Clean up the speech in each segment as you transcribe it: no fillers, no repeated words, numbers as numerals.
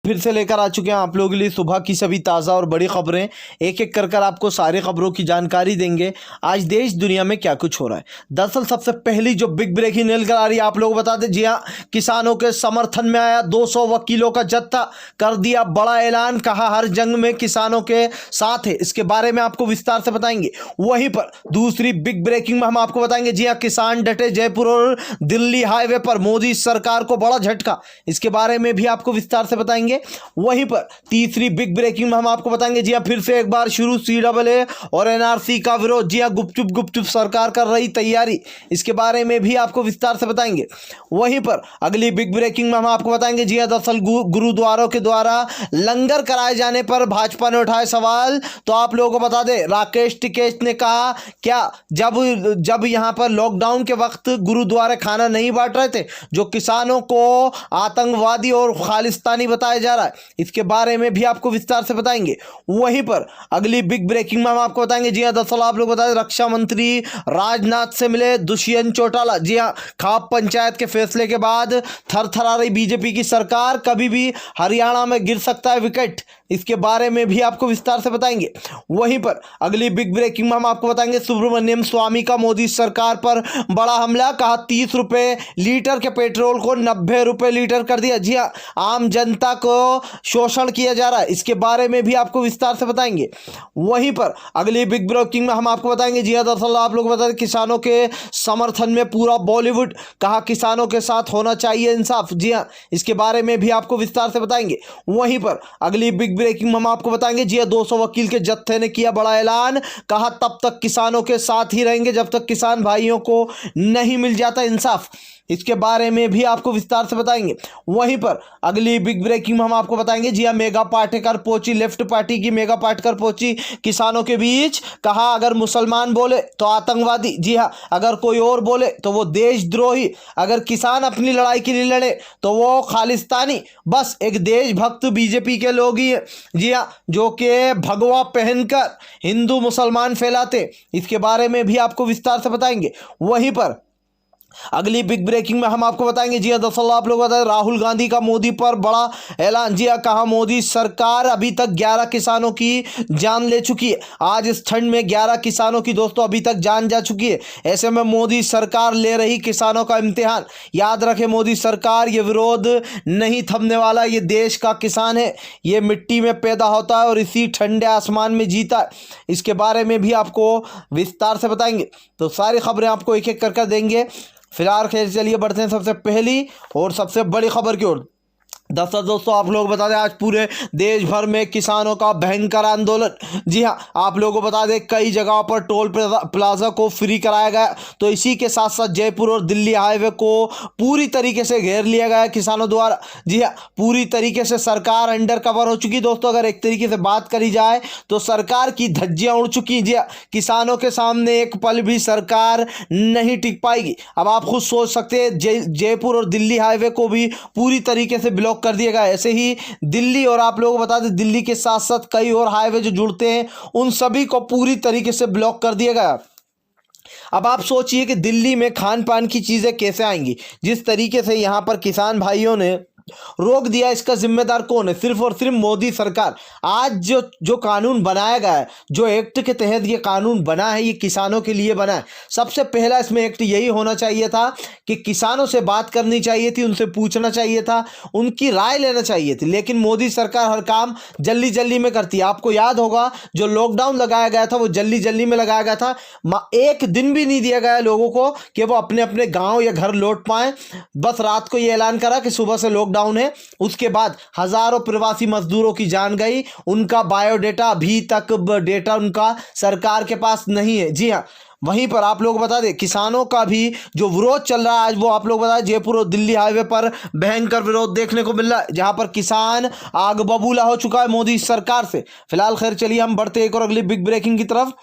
फिर से लेकर आ चुके हैं आप लोगों के लिए सुबह की सभी ताज़ा और बड़ी खबरें। एक एक कर आपको सारी खबरों की जानकारी देंगे। आज देश दुनिया में क्या कुछ हो रहा है। दरअसल सबसे पहली जो बिग ब्रेकिंग निकल आ रही है, आप लोग बता दें, जी हाँ, किसानों के समर्थन में आया 200 वकीलों का जत्था, कर दिया बड़ा ऐलान, कहा हर जंग में किसानों के साथ है। इसके बारे में आपको विस्तार से बताएंगे। वहीं पर दूसरी बिग ब्रेकिंग में हम आपको बताएंगे, जी हाँ, किसान डटे, जयपुर और दिल्ली हाईवे पर मोदी सरकार को बड़ा झटका। इसके बारे में भी आपको विस्तार से बताएंगे। वहीं पर तीसरी बिग ब्रेकिंग में हम आपको बताएंगे, जी हां, फिर से एक बार शुरू सीएए और एनआरसी का विरोध। जी हां, गुपचुप गुपचुप सरकार कर रही तैयारी। इसके बारे में भी आपको विस्तार से बताएंगे। वहीं पर अगली बिग ब्रेकिंग में हम आपको बताएंगे, जी हां, दरअसल गुरुद्वारों के द्वारा लंगर कराए जाने पर भाजपा ने उठाए सवाल। तो आप लोगों को बता दें, राकेश टिकैत ने कहा, क्या जब यहां पर लॉकडाउन के वक्त गुरुद्वारे खाना नहीं बांट रहे थे, जो किसानों को आतंकवादी और खालिस्तानी बताया जा रहा है, इसके बारे में भी आपको विस्तार से बताएंगे। वहीं पर अगली बिग ब्रेकिंग में हम आपको बताएंगे, जी हां, दरअसल आप लोग बताएं, रक्षा मंत्री राजनाथ से मिले दुष्यंत चौटाला। जी हां, खाप पंचायत के फैसले के बाद थरथरा रही बीजेपी की सरकार, कभी भी हरियाणा में गिर सकता है विकेट। इसके बारे में भी आपको विस्तार से बताएंगे। वहीं पर अगली बिग ब्रेकिंग में हम आपको बताएंगे, सुब्रमण्यम स्वामी का मोदी सरकार पर बड़ा हमला, कहा 30 रुपए लीटर के पेट्रोल को 90 रुपए लीटर कर दिया। जी हां, आम जनता को शोषण किया जा रहा है। इसके बारे में भी आपको विस्तार से बताएंगे। वहीं पर अगली बिग ब्रेकिंग में हम आपको बताएंगे, जी हां, दरअसल आप लोग बता दें, किसानों के समर्थन में पूरा बॉलीवुड, कहा किसानों के साथ होना चाहिए इंसाफ। जी हां, इसके बारे में भी आपको विस्तार से बताएंगे। वहीं पर अगली बिग ब्रेकिंग में हम आपको बताएंगे, जी हां, 200 वकील के जत्थे ने किया बड़ा ऐलान, कहा तब तक किसानों के साथ ही रहेंगे जब तक किसान भाइयों को नहीं मिल जाता इंसाफ। इसके बारे में भी आपको विस्तार से बताएंगे। वहीं पर अगली बिग ब्रेकिंग में हम आपको बताएंगे, जी हां, मेघा पाटेकर पहुंची, लेफ्ट पार्टी की मेघा पाटेकर पहुंची किसानों के बीच, कहा अगर मुसलमान बोले तो आतंकवादी, जी हां, अगर कोई और बोले तो वो देशद्रोही, अगर किसान अपनी लड़ाई के लिए लड़े तो वो खालिस्तानी। बस एक देशभक्त बीजेपी के लोग ही हैं, जी हां, जो कि भगवा पहनकर हिंदू मुसलमान फैलाते। इसके बारे में भी आपको विस्तार से बताएंगे। वहीं पर अगली बिग ब्रेकिंग में हम आपको बताएंगे, जी हां, दरअसल आप लोग बताएं, राहुल गांधी का मोदी पर बड़ा ऐलान। जी हां, कहा मोदी सरकार अभी तक 11 किसानों की जान ले चुकी है। आज इस ठंड में 11 किसानों की दोस्तों अभी तक जान जा चुकी है। ऐसे में मोदी सरकार ले रही किसानों का इम्तिहान। याद रखें, मोदी सरकार, ये विरोध नहीं थमने वाला। ये देश का किसान है, ये मिट्टी में पैदा होता है और इसी ठंडे आसमान में जीता है। इसके बारे में भी आपको विस्तार से बताएंगे। तो सारी खबरें आपको एक एक कर देंगे। फिलहाल खैर चलिए बढ़ते हैं सबसे पहली और सबसे बड़ी खबर की ओर। दरअसल दोस्तों आप लोग बता दें, आज पूरे देश भर में किसानों का भयंकर आंदोलन। जी हां, आप लोगों को बता दें, कई जगहों पर टोल प्लाजा को फ्री कराया गया। तो इसी के साथ साथ जयपुर और दिल्ली हाईवे को पूरी तरीके से घेर लिया गया किसानों द्वारा। जी हां, पूरी तरीके से सरकार अंडर कवर हो चुकी दोस्तों। अगर एक तरीके से बात करी जाए तो सरकार की धज्जियां उड़ चुकी। जी हां, किसानों के सामने एक पल भी सरकार नहीं टिक पाएगी। अब आप खुद सोच सकते हैं, जयपुर और दिल्ली हाईवे को भी पूरी तरीके से ब्लॉक कर दिया गया। ऐसे ही दिल्ली, और आप लोगों को बता दें, दिल्ली के साथ साथ कई और हाईवे जो जुड़ते हैं उन सभी को पूरी तरीके से ब्लॉक कर दिया गया। अब आप सोचिए कि दिल्ली में खान पान की चीजें कैसे आएंगी। जिस तरीके से यहां पर किसान भाइयों ने रोक दिया, इसका जिम्मेदार कौन है? सिर्फ और सिर्फ मोदी सरकार। आज जो कानून बनाया गया है, जो एक्ट के तहत ये कानून बना है, ये किसानों के लिए बना है। सबसे पहला इसमें एक्ट यही होना चाहिए था कि किसानों से बात करनी चाहिए थी, उनसे पूछना चाहिए था, उनकी राय लेना चाहिए थी। लेकिन मोदी सरकार हर काम जल्दी जल्दी में करती है। आपको याद होगा, जो लॉकडाउन लगाया गया था वो जल्दी जल्दी में लगाया गया था। एक दिन भी नहीं दिया गया लोगों को कि वो अपने अपने गांव या घर लौट पाए। बस रात को ये ऐलान करा कि सुबह से लॉकडाउन है। उसके बाद हजारों प्रवासी मजदूरों की जान गई। उनका बायोडेटा, अभी तक डेटा उनका सरकार के पास नहीं है। जी हां, वहीं पर आप लोग बता दें, किसानों का भी जो विरोध चल रहा है आज, वो आप लोग बता दें, जयपुर और दिल्ली हाईवे पर भयंकर विरोध देखने को मिल रहा है, जहां पर किसान आग बबूला हो चुका है मोदी सरकार से। फिलहाल खैर चलिए हम बढ़ते एक और अगली बिग ब्रेकिंग की तरफ।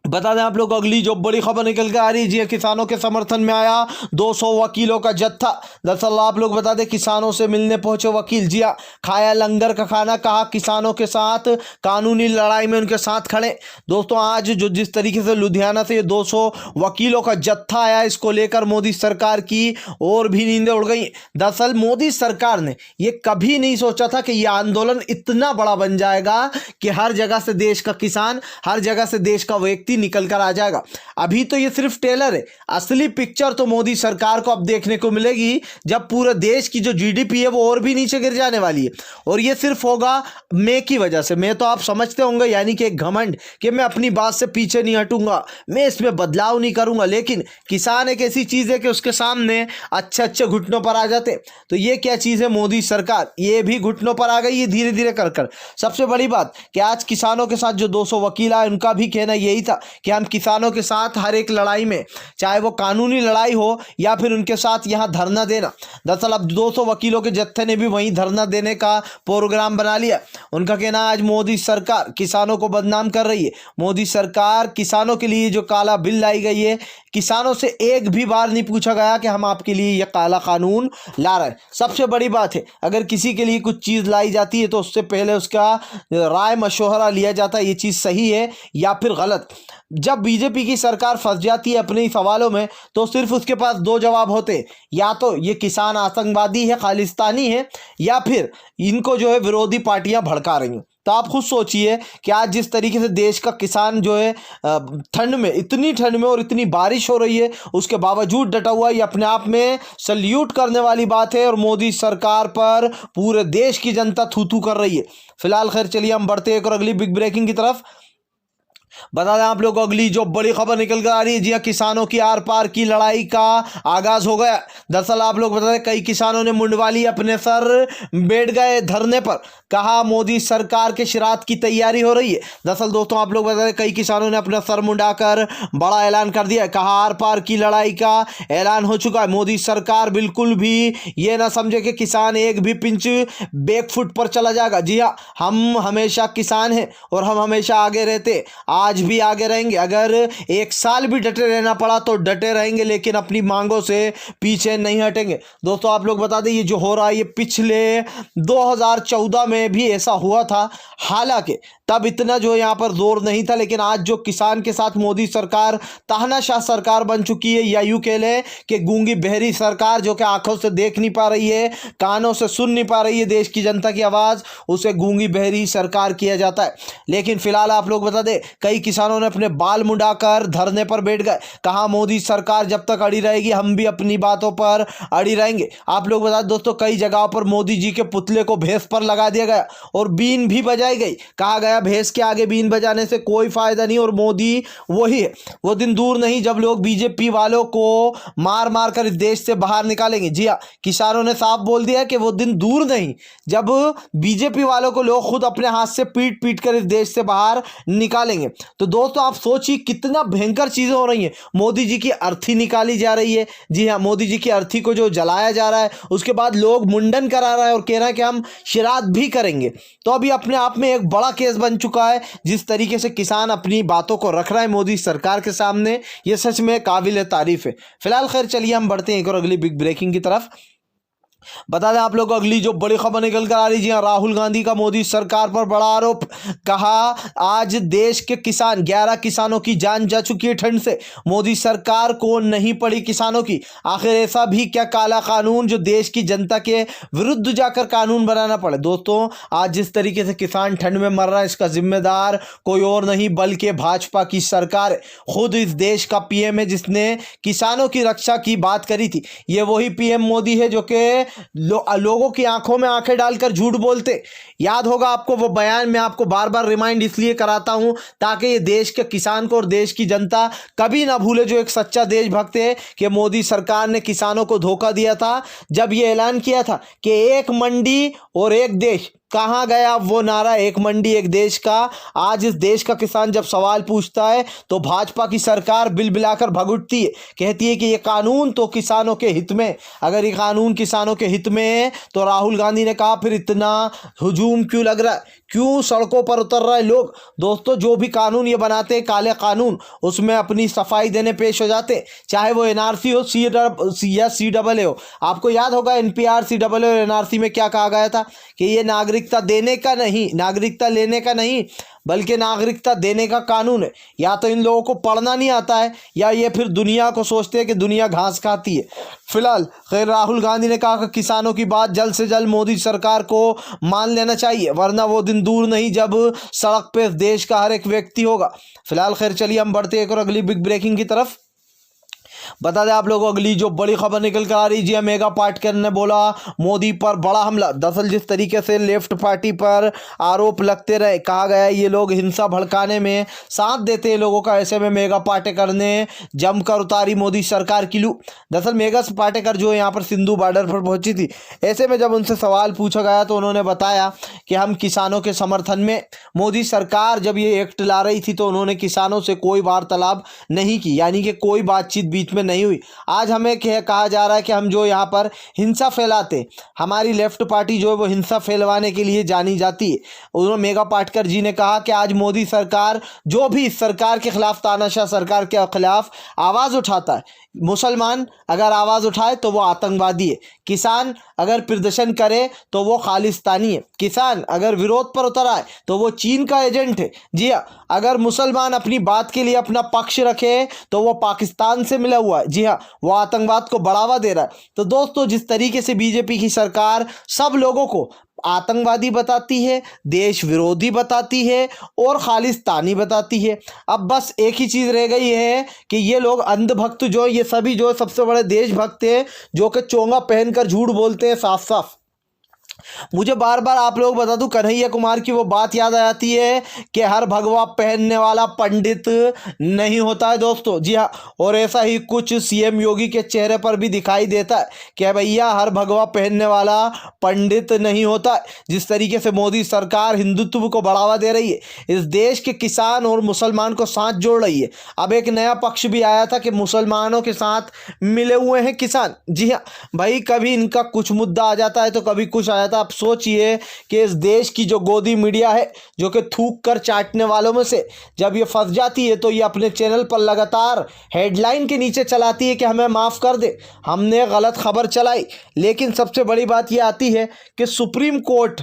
बता दें आप लोग अगली जो बड़ी खबर निकल कर आ रही है, जी किसानों के समर्थन में आया 200 वकीलों का जत्था। दरअसल आप लोग बता दें किसानों से मिलने पहुंचे वकील, जी हाँ, खाया लंगर का खाना, कहा किसानों के साथ कानूनी लड़ाई में उनके साथ खड़े। दोस्तों आज जो जिस तरीके से लुधियाना से ये 200 वकीलों का जत्था आया, इसको लेकर मोदी सरकार की और भी नींदें उड़ गई। दरअसल मोदी सरकार ने ये कभी नहीं सोचा था कि यह आंदोलन इतना बड़ा बन जाएगा कि हर जगह से देश का किसान, हर जगह से देश का व्यक्ति निकल कर आ जाएगा। अभी तो ये सिर्फ टेलर है, असली पिक्चर तो मोदी सरकार को अब देखने को मिलेगी जब पूरे देश की जो जीडीपी है वो और भी नीचे गिर जाने वाली है। और ये सिर्फ होगा मैं की वजह से। मैं तो आप समझते होंगे यानी कि एक घमंड कि मैं अपनी बात से पीछे नहीं हटूंगा, मैं इसमें बदलाव नहीं करूंगा। लेकिन किसान एक ऐसी चीज है कि उसके सामने अच्छे अच्छे घुटनों पर आ जाते। तो ये क्या चीज है, मोदी सरकार ये भी घुटनों पर आ गई है धीरे धीरे कर कर। सबसे बड़ी बात कि आज किसानों के साथ जो 200 वकील आए उनका भी कहना यही था कि हम किसानों के साथ हर एक लड़ाई में, चाहे वो कानूनी लड़ाई हो या फिर उनके साथ यहाँ धरना देना। दरअसल अब 200 वकीलों के जत्थे ने भी वहीं धरना देने का प्रोग्राम बना लिया। उनका कहना आज मोदी सरकार किसानों को बदनाम कर रही है। मोदी सरकार किसानों के लिए जो काला बिल लाई गई है, किसानों से एक भी बार नहीं पूछा गया कि हम आपके लिए यह काला कानून ला रहे हैं। सबसे बड़ी बात है, अगर किसी के लिए कुछ चीज़ लाई जाती है तो उससे पहले उसका राय मशवरा लिया जाता है, ये चीज़ सही है या फिर गलत। जब बीजेपी की सरकार फंस जाती है अपने सवालों में तो सिर्फ उसके पास दो जवाब होते हैं, या तो ये किसान आतंकवादी है, खालिस्तानी है, या फिर इनको जो है विरोधी पार्टियां भड़का रही हैं। तो आप खुद सोचिए कि आज जिस तरीके से देश का किसान जो है ठंड में, इतनी ठंड में और इतनी बारिश हो रही है, उसके बावजूद डटा हुआ, ये अपने आप में सल्यूट करने वाली बात है। और मोदी सरकार पर पूरे देश की जनता थू थू कर रही है। फिलहाल खैर चलिए हम बढ़ते हैं एक और अगली बिग ब्रेकिंग की तरफ। बता दें आप लोग अगली जो बड़ी खबर निकल कर आ रही है, जी हाँ, किसानों की आर पार की लड़ाई का आगाज हो गया। दरअसल आप लोग बता दें कई किसानों ने मुंडवाली अपने सर बैठ गए धरने पर, कहा मोदी सरकार के श्राद्ध की तैयारी हो रही है। दरअसल दोस्तों आप लोग बता दें कई किसानों ने अपना सर मुंडाकर बड़ा ऐलान कर दिया, कहा आर पार की लड़ाई का ऐलान हो चुका है। मोदी सरकार बिल्कुल भी ये ना समझे कि किसान एक भी पिंच बैकफुट पर चला जाएगा। जी हाँ, हम हमेशा किसान हैं और हम हमेशा आगे रहते, आज भी आगे रहेंगे। अगर एक साल भी डटे रहना पड़ा तो डटे रहेंगे, लेकिन अपनी मांगों से पीछे नहीं हटेंगे। दोस्तों आप लोग बता दें ये जो हो रहा है ये पिछले 2014 में भी ऐसा हुआ था, हालांकि तब इतना जो यहाँ पर जोर नहीं था। लेकिन आज जो किसान के साथ मोदी सरकार तानाशाह सरकार बन चुकी है, या यूं कह ले कि गूंगी बहरी सरकार, जो कि आंखों से देख नहीं पा रही है, कानों से सुन नहीं पा रही है देश की जनता की आवाज़, उसे गूंगी बहरी सरकार किया जाता है। लेकिन फिलहाल आप लोग बता दें कई किसानों ने अपने बाल मुंडाकर धरने पर बैठ गए, कहा मोदी सरकार जब तक अड़ी रहेगी हम भी अपनी बातों पर अड़ी रहेंगे। आप लोग बता दें दोस्तों कई जगहों पर मोदी जी के पुतले को भैंस पर लगा दिया गया और बीन भी बजाई गई। कहा गया भैंस के आगे बीन बजाने से कोई फायदा नहीं और मोदी वही है। वो दिन दूर नहीं जब लोग बीजेपी वालों को मार मार कर इस देश से बाहर निकालेंगे। जी हाँ, किसानों ने साफ बोल दिया कि वो दिन दूर नहीं जब बीजेपी वालों को लोग खुद अपने हाथ से पीट पीट कर इस देश से बाहर निकालेंगे। तो दोस्तों आप सोचिए कितना भयंकर चीजें हो रही हैं। मोदी जी की अर्थी निकाली जा रही है। जी हाँ, मोदी जी की अर्थी को जो जलाया जा रहा है, उसके बाद लोग मुंडन करा रहा है और कह रहा है कि हम श्राद्ध भी करेंगे। तो अभी अपने आप में एक बड़ा केस बन चुका है। जिस तरीके से किसान अपनी बातों को रख रहा है मोदी सरकार के सामने, ये सच में काबिल तारीफ है। फिलहाल खैर चलिए हम बढ़ते हैं एक और अगली बिग ब्रेकिंग की तरफ। बता दें आप लोग अगली जो बड़ी खबर निकल कर आ रही है, राहुल गांधी का मोदी सरकार पर बड़ा आरोप। कहा आज देश के किसान 11 किसानों की जान जा चुकी है ठंड से, मोदी सरकार को नहीं पड़ी किसानों की। आखिर ऐसा भी क्या काला कानून जो देश की जनता के विरुद्ध जाकर कानून बनाना पड़े। दोस्तों आज जिस तरीके से किसान ठंड में मर रहा है, इसका जिम्मेदार कोई और नहीं बल्कि भाजपा की सरकार है। खुद इस देश का पीएम है जिसने किसानों की रक्षा की बात करी थी। ये वही पीएम मोदी है जो कि लोगों की आंखों में आंखें डालकर झूठ बोलते। याद होगा आपको वो बयान, मैं आपको बार बार रिमाइंड इसलिए कराता हूं ताकि ये देश के किसान को और देश की जनता कभी ना भूले, जो एक सच्चा देशभक्त है, कि मोदी सरकार ने किसानों को धोखा दिया था जब ये ऐलान किया था कि एक मंडी और एक देश, कहाँ गया वो नारा एक मंडी एक देश का। आज इस देश का किसान जब सवाल पूछता है तो भाजपा की सरकार बिलबिलाकर भग उठती है, कहती है कि ये कानून तो किसानों के हित में। अगर ये कानून किसानों के हित में है तो राहुल गांधी ने कहा फिर इतना हुजूम क्यों लग रहा है, क्यों सड़कों पर उतर रहे लोग। दोस्तों, जो भी कानून ये बनाते हैं काले कानून, उसमें अपनी सफाई देने पेश हो जाते, चाहे वो एनआरसी हो या CAA हो। आपको याद होगा NPR, CAA और NRC में क्या कहा गया था कि ये नागरिकता देने का नहीं, नागरिकता लेने का नहीं, बल्कि नागरिकता देने का कानून है। या तो इन लोगों को पढ़ना नहीं आता है या ये फिर दुनिया को सोचते हैं कि दुनिया घास खाती है। फिलहाल खैर राहुल गांधी ने कहा कि किसानों की बात जल्द से जल्द मोदी सरकार को मान लेना चाहिए, वरना वो दिन दूर नहीं जब सड़क पे देश का हर एक व्यक्ति होगा। फिलहाल खैर चलिए हम बढ़ते एक और अगली बिग ब्रेकिंग की तरफ। बता दें आप लोगों को अगली जो बड़ी खबर निकल कर आ रही है, मेगा पाटकर ने बोला मोदी पर बड़ा हमला। दरअसल जिस तरीके से लेफ्ट पार्टी पर आरोप लगते रहे, कहा गया ये लोग हिंसा भड़काने में साथ देते हैं लोगों का, ऐसे में मेगा पाटेकर ने जमकर उतारी मोदी सरकार की लू। दरअसल मेगा पाटेकर जो यहाँ पर सिंधु बॉर्डर पर पहुंची थी, ऐसे में जब उनसे सवाल पूछा गया तो उन्होंने बताया कि हम किसानों के समर्थन में। मोदी सरकार जब ये एक्ट ला रही थी तो उन्होंने किसानों से कोई वार्तालाप नहीं की, यानी कि कोई बातचीत बीच में नहीं हुई। आज हमें कहा जा रहा है कि हम जो यहाँ पर हिंसा फैलाते, हमारी लेफ्ट पार्टी जो है वो हिंसा फैलवाने के लिए जानी जाती है। उन्होंने मेगा पाटकर जी ने कहा कि आज मोदी सरकार जो भी इस सरकार के खिलाफ, तानाशाह सरकार के खिलाफ आवाज़ उठाता है, मुसलमान अगर आवाज़ उठाए तो वो आतंकवादी है, किसान अगर प्रदर्शन करे तो वो खालिस्तानी है, किसान अगर विरोध पर उतर आए तो वो चीन का एजेंट है। जी हाँ, अगर मुसलमान अपनी बात के लिए अपना पक्ष रखे तो वो पाकिस्तान से मिला हुआ है। जी हाँ, वो आतंकवाद को बढ़ावा दे रहा है। तो दोस्तों, जिस तरीके से बीजेपी की सरकार सब लोगों को आतंकवादी बताती है, देश विरोधी बताती है और खालिस्तानी बताती है, अब बस एक ही चीज़ रह गई है कि ये लोग अंधभक्त जो ये सभी जो सबसे बड़े देशभक्त हैं, जो कि चोंगा पहनकर झूठ बोलते हैं साफ साफ। मुझे बार बार आप लोग बता दूं, कन्हैया कुमार की वो बात याद आ जाती है कि हर भगवा पहनने वाला पंडित नहीं होता है दोस्तों। जी हाँ, और ऐसा ही कुछ CM योगी के चेहरे पर भी दिखाई देता है कि भैया हर भगवा पहनने वाला पंडित नहीं होता है। जिस तरीके से मोदी सरकार हिंदुत्व को बढ़ावा दे रही है, इस देश के किसान और मुसलमान को साथ जोड़ रही है। अब एक नया पक्ष भी आया था कि मुसलमानों के साथ मिले हुए हैं किसान। जी हाँ भाई, कभी इनका कुछ मुद्दा आ जाता है तो कभी कुछ आ जाता है। आप सोचिए कि इस देश की जो गोदी मीडिया है, जो कि थूक कर चाटने वालों में से जब ये फंस जाती है तो ये अपने चैनल पर लगातार हेडलाइन के नीचे चलाती है कि हमें माफ़ कर दे, हमने गलत खबर चलाई। लेकिन सबसे बड़ी बात ये आती है कि सुप्रीम कोर्ट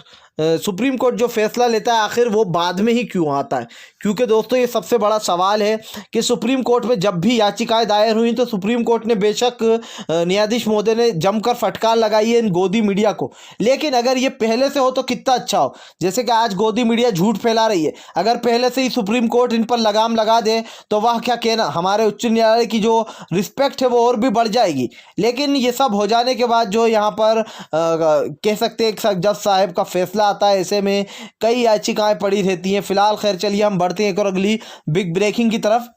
जो फैसला लेता है आखिर वो बाद में ही क्यों आता है। क्योंकि दोस्तों, ये सबसे बड़ा सवाल है कि सुप्रीम कोर्ट में जब भी याचिकाएं दायर हुई तो सुप्रीम कोर्ट ने बेशक न्यायाधीश महोदय ने जमकर फटकार लगाई है इन गोदी मीडिया को, लेकिन अगर ये पहले से हो तो कितना अच्छा हो। जैसे कि आज गोदी मीडिया झूठ फैला रही है, अगर पहले से ही सुप्रीम कोर्ट इन पर लगाम लगा दे तो वाह क्या कहना, हमारे उच्च न्यायालय की जो रिस्पेक्ट है वो और भी बढ़ जाएगी। लेकिन ये सब हो जाने के बाद जो यहाँ पर कह सकते हैं जज साहब का फैसला आता है, ऐसे में कई याचिकाएं पड़ी रहती हैं। फिलहाल खैर चलिए हम बढ़ते हैं एक और अगली बिग ब्रेकिंग की तरफ।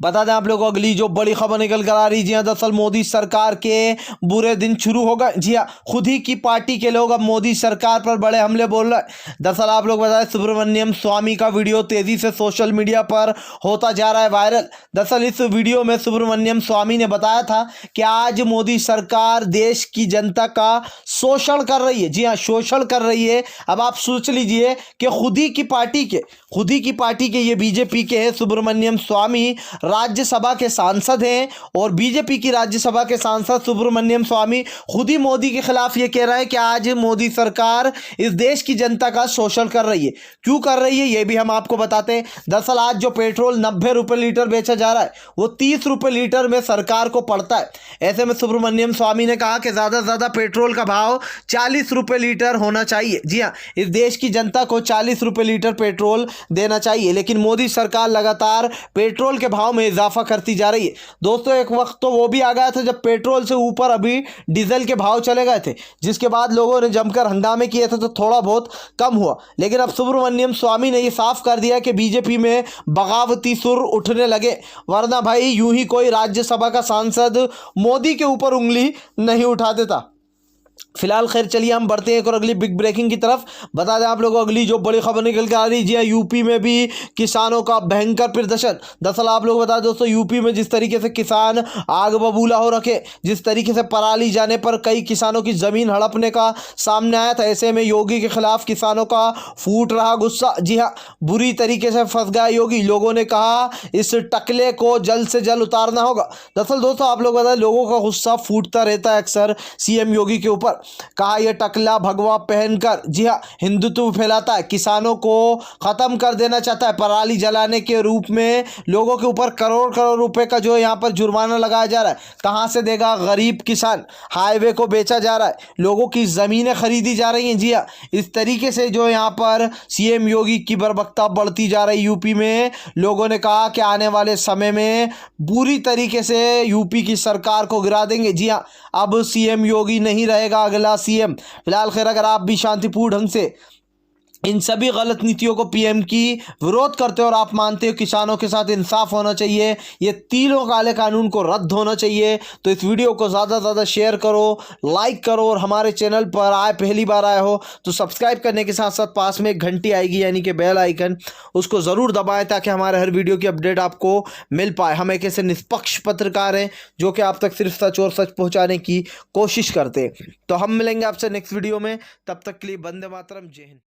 बता दें आप लोगों को अगली जो बड़ी खबर निकल कर आ रही है, जी हाँ, दरअसल मोदी सरकार के बुरे दिन शुरू हो गए। जी हाँ, खुद ही की पार्टी के लोग अब मोदी सरकार पर बड़े हमले बोल रहे हैं। दरअसल आप लोग बताएं, सुब्रमण्यम स्वामी का वीडियो तेजी से सोशल मीडिया पर होता जा रहा है वायरल। दरअसल इस वीडियो में सुब्रमण्यम स्वामी ने बताया था कि आज मोदी सरकार देश की जनता का शोषण कर रही है। जी हाँ, शोषण कर रही है। अब आप सोच लीजिए कि खुद ही की पार्टी के ये बीजेपी के हैं सुब्रमण्यम स्वामी, राज्यसभा के सांसद हैं और बीजेपी की राज्यसभा के सांसद सुब्रमण्यम स्वामी खुद ही मोदी के खिलाफ ये कह रहा है कि आज मोदी सरकार इस देश की जनता का शोषण कर रही है। क्यों कर रही है ये भी हम आपको बताते हैं। दरअसल आज जो पेट्रोल 90 रुपये लीटर बेचा जा रहा है वो 30 रुपये लीटर में सरकार को पड़ता है। ऐसे में सुब्रमण्यम स्वामी ने कहा कि ज़्यादा से ज़्यादा पेट्रोल का भाव 40 रुपये लीटर होना चाहिए। जी हाँ, इस देश की जनता को 40 रुपये लीटर पेट्रोल देना चाहिए, लेकिन मोदी सरकार लगातार पेट्रोल के भाव में इजाफा करती जा रही है। दोस्तों, एक वक्त तो वो भी आ गया था जब पेट्रोल से ऊपर अभी डीजल के भाव चले गए थे, जिसके बाद लोगों ने जमकर हंगामे किए थे तो थोड़ा बहुत कम हुआ। लेकिन अब सुब्रमण्यम स्वामी ने ये साफ कर दिया कि बीजेपी में बगावती सुर उठने लगे, वरना भाई यूं ही कोई राज्यसभा का सांसद मोदी के ऊपर उंगली नहीं उठा देता। फिलहाल खैर चलिए हम बढ़ते हैं एक और अगली बिग ब्रेकिंग की तरफ। बता दें आप लोगों को अगली जो बड़ी खबर निकल के आ रही है, जी हाँ, यूपी में भी किसानों का भयंकर प्रदर्शन। दरअसल आप लोग बता दें दोस्तों, यूपी में जिस तरीके से किसान आग बबूला हो रखे, जिस तरीके से पराली जाने पर कई किसानों की जमीन हड़पने का सामने आया था, ऐसे में योगी के खिलाफ किसानों का फूट रहा गुस्सा। जी हाँ, बुरी तरीके से फंस गया योगी। लोगों ने कहा इस टकले को जल्द से जल्द उतारना होगा। दरअसल दोस्तों आप लोग बताएं, लोगों का गुस्सा फूटता रहता है अक्सर सीएम योगी के ऊपर। कहा यह टकला भगवा पहनकर, जी हाँ, हिंदुत्व फैलाता है, किसानों को खत्म कर देना चाहता है। पराली जलाने के रूप में लोगों के ऊपर करोड़ करोड़ रुपए का जो यहाँ पर जुर्माना लगाया जा रहा है, कहाँ से देगा गरीब किसान। हाईवे को बेचा जा रहा है, लोगों की ज़मीनें खरीदी जा रही हैं। जी हाँ, इस तरीके से जो यहाँ पर सीएम योगी की बर्बरता बढ़ती जा रही यूपी में। लोगों ने कहा कि आने वाले समय में बुरी तरीके से यूपी की सरकार को गिरा देंगे। जी हाँ, अब सीएम योगी नहीं रहेगा अगला सीएम। फिलहाल खैर अगर आप भी शांतिपूर्ण ढंग से इन सभी गलत नीतियों को पीएम की विरोध करते हो और आप मानते हो किसानों के साथ इंसाफ होना चाहिए, ये तीनों काले कानून को रद्द होना चाहिए, तो इस वीडियो को ज़्यादा से ज़्यादा शेयर करो, लाइक करो, और हमारे चैनल पर पहली बार आए हो तो सब्सक्राइब करने के साथ साथ पास में एक घंटी आएगी यानी कि बेल आइकन, उसको ज़रूर दबाएं ताकि हमारे हर वीडियो की अपडेट आपको मिल पाए। हम एक ऐसे निष्पक्ष पत्रकार हैं जो कि आप तक सिर्फ सच और सच पहुँचाने की कोशिश करते हैं। तो हम मिलेंगे आपसे नेक्स्ट वीडियो में, तब तक के लिए वंदे मातरम, जय हिंद।